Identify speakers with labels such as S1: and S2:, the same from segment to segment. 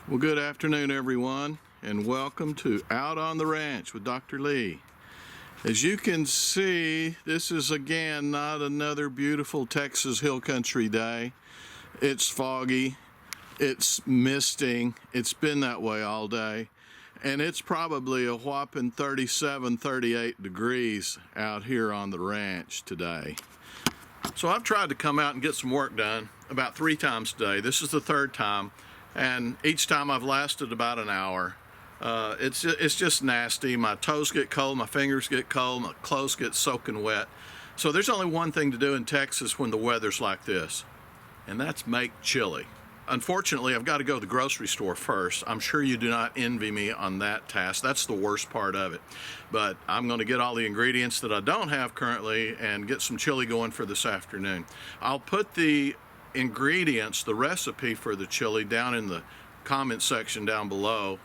S1: Well, good afternoon, everyone, and welcome to Out on the Ranch with Dr. Lee. As you can see, this is again not another beautiful Texas hill country day. It's foggy, it's misting, it's been that way all day, and it's probably a whopping 37, 38 degrees out here on the ranch today. So I've tried to come out and get some work done about 3 times today. This is the 3rd time. And each time I've lasted about an hour. It's just nasty. My toes get cold, my fingers get cold, my clothes get soaking wet. So there's only one thing to do in Texas when the weather's like this, and that's make chili. Unfortunately, I've got to go to the grocery store first. I'm sure you do not envy me on that task. That's the worst part of it. But I'm going to get all the ingredients that I don't have currently and get some chili going for this afternoon. I'll put the ingredients, the recipe for the chili, down in the comment section down below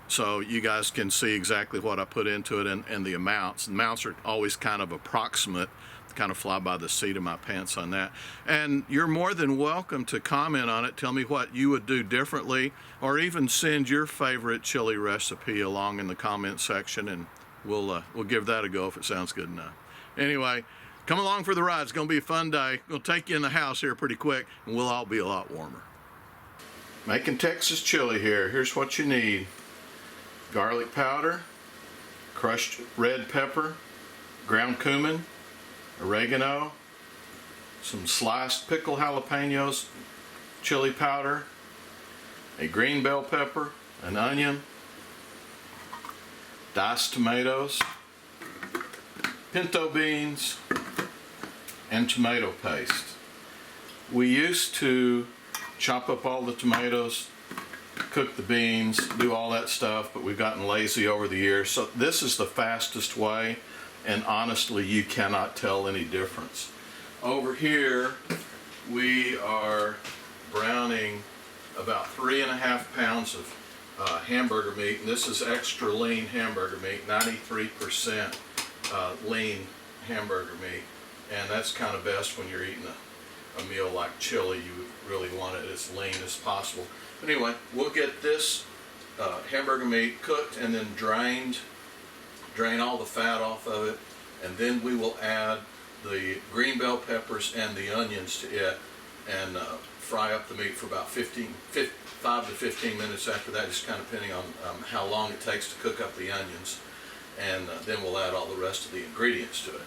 S1: so you guys can see exactly what I put into it and the amounts. The amounts are always kind of approximate, kind of fly by the seat of my pants on that. And you're more than welcome to comment on it, tell me what you would do differently, or even send your favorite chili recipe along in the comment section, and we'll give that a go if it sounds good enough. Anyway, come along for the ride. It's going to be a fun day. We'll take you in the house here pretty quick, and we'll all be a lot warmer. Making Texas chili here. Here's what you need. Garlic powder, crushed red pepper, ground cumin, oregano, some sliced pickled jalapenos, chili powder, a green bell pepper, an onion, diced tomatoes, pinto beans, and tomato paste. We used to chop up all the tomatoes, cook the beans, do all that stuff, but we've gotten lazy over the years. So this is the fastest way, and honestly, you cannot tell any difference. Over here, we are browning about 3.5 pounds of hamburger meat, and this is extra lean hamburger meat, 93% lean hamburger meat. And that's kind of best when you're eating a meal like chili. You really want it as lean as possible. But anyway, we'll get this hamburger meat cooked and then drain all the fat off of it, and then we will add the green bell peppers and the onions to it and fry up the meat for about 5 to 15 minutes after that, just kind of depending on how long it takes to cook up the onions. And then we'll add all the rest of the ingredients to it.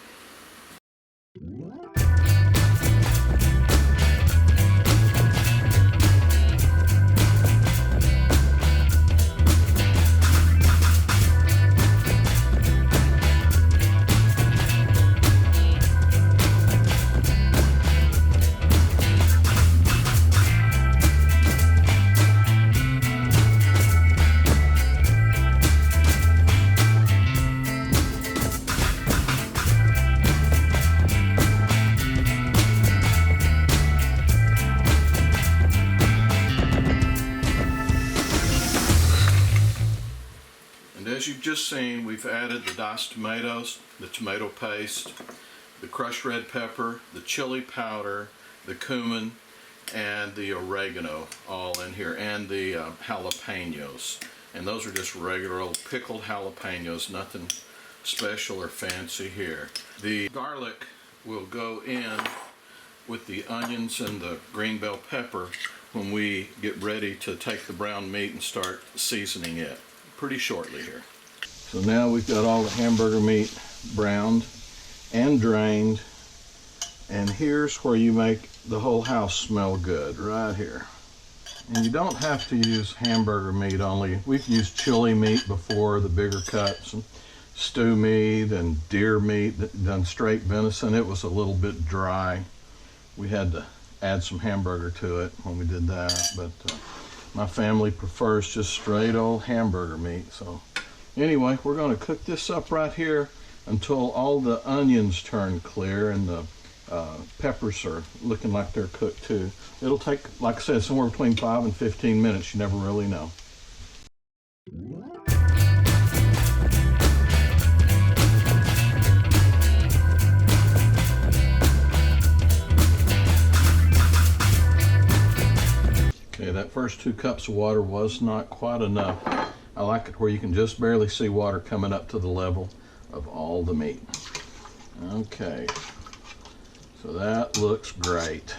S1: As you've just seen, we've added the diced tomatoes, the tomato paste, the crushed red pepper, the chili powder, the cumin, and the oregano all in here, and the jalapenos. And those are just regular old pickled jalapenos, nothing special or fancy here. The garlic will go in with the onions and the green bell pepper when we get ready to take the brown meat and start seasoning it pretty shortly here. So now we've got all the hamburger meat browned and drained, and here's where you make the whole house smell good, right here. And you don't have to use hamburger meat only. We've used chili meat before, the bigger cuts, and stew meat and deer meat, done straight venison. It was a little bit dry. We had to add some hamburger to it when we did that, but my family prefers just straight old hamburger meat. So anyway, we're going to cook this up right here until all the onions turn clear and the peppers are looking like they're cooked too. It'll take, like I said, somewhere between 5 and 15 minutes. You never really know. Okay, that first 2 cups of water was not quite enough. I like it where you can just barely see water coming up to the level of all the meat. Okay, so that looks great.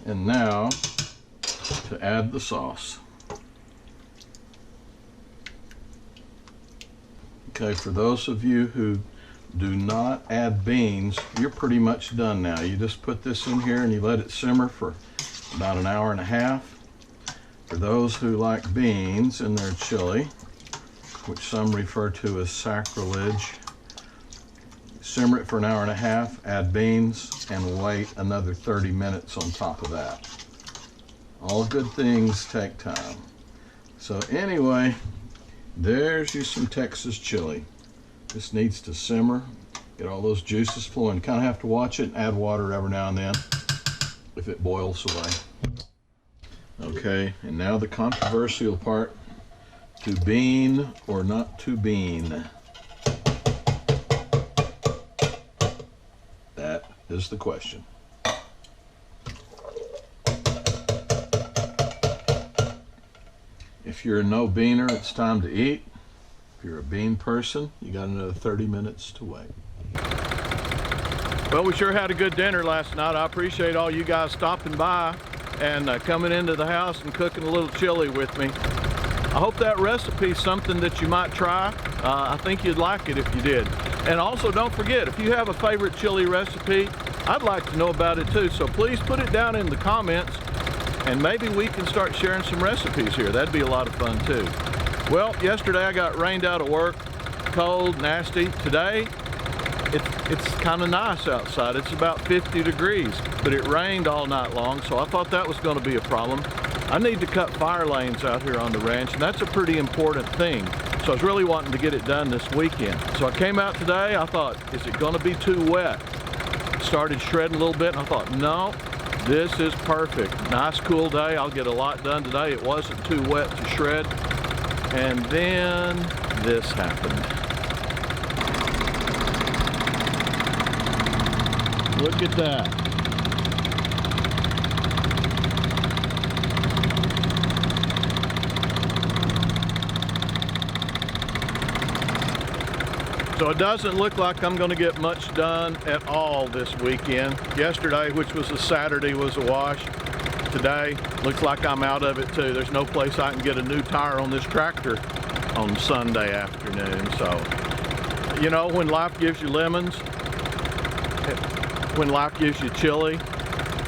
S1: And now to add the sauce. Okay, for those of you who do not add beans, you're pretty much done now. You just put this in here and you let it simmer for about an hour and a half. For those who like beans in their chili, which some refer to as sacrilege, simmer it for an hour and a half, add beans, and wait another 30 minutes on top of that. All good things take time. So anyway, there's you some Texas chili. This needs to simmer, get all those juices flowing. Kind of have to watch it and add water every now and then if it boils away. Okay, and now the controversial part, to bean or not to bean. That is the question. If you're a no-beaner, it's time to eat. If you're a bean person, you got another 30 minutes to wait. Well, we sure had a good dinner last night. I appreciate all you guys stopping by and coming into the house and cooking a little chili with me. I hope that recipe is something that you might try. I think you'd like it if you did. And also don't forget, if you have a favorite chili recipe, I'd like to know about it too. So please put it down in the comments and maybe we can start sharing some recipes here. That'd be a lot of fun too. Well, yesterday I got rained out of work, cold, nasty. Today, it's kind of nice outside. It's about 50 degrees, but it rained all night long, so I thought that was going to be a problem. I need to cut fire lanes out here on the ranch, and that's a pretty important thing. So I was really wanting to get it done this weekend. So I came out today, I thought, is it going to be too wet? Started shredding a little bit, and I thought, no, this is perfect. Nice cool day, I'll get a lot done today. It wasn't too wet to shred. And then this happened. Look at that. So it doesn't look like I'm going to get much done at all this weekend. Yesterday, which was a Saturday, was a wash. Today, looks like I'm out of it too. There's no place I can get a new tire on this tractor on Sunday afternoon. So, you know, when life gives you lemons, when life gives you chili,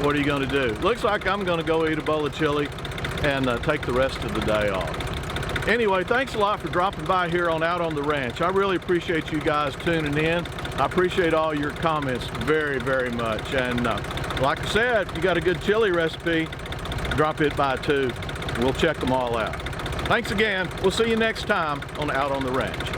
S1: what are you going to do? Looks like I'm going to go eat a bowl of chili and take the rest of the day off. Anyway, thanks a lot for dropping by here on Out on the Ranch. I really appreciate you guys tuning in. I appreciate all your comments very, very much. And like I said, if you got a good chili recipe, drop it by too. We'll check them all out. Thanks again. We'll see you next time on Out on the Ranch.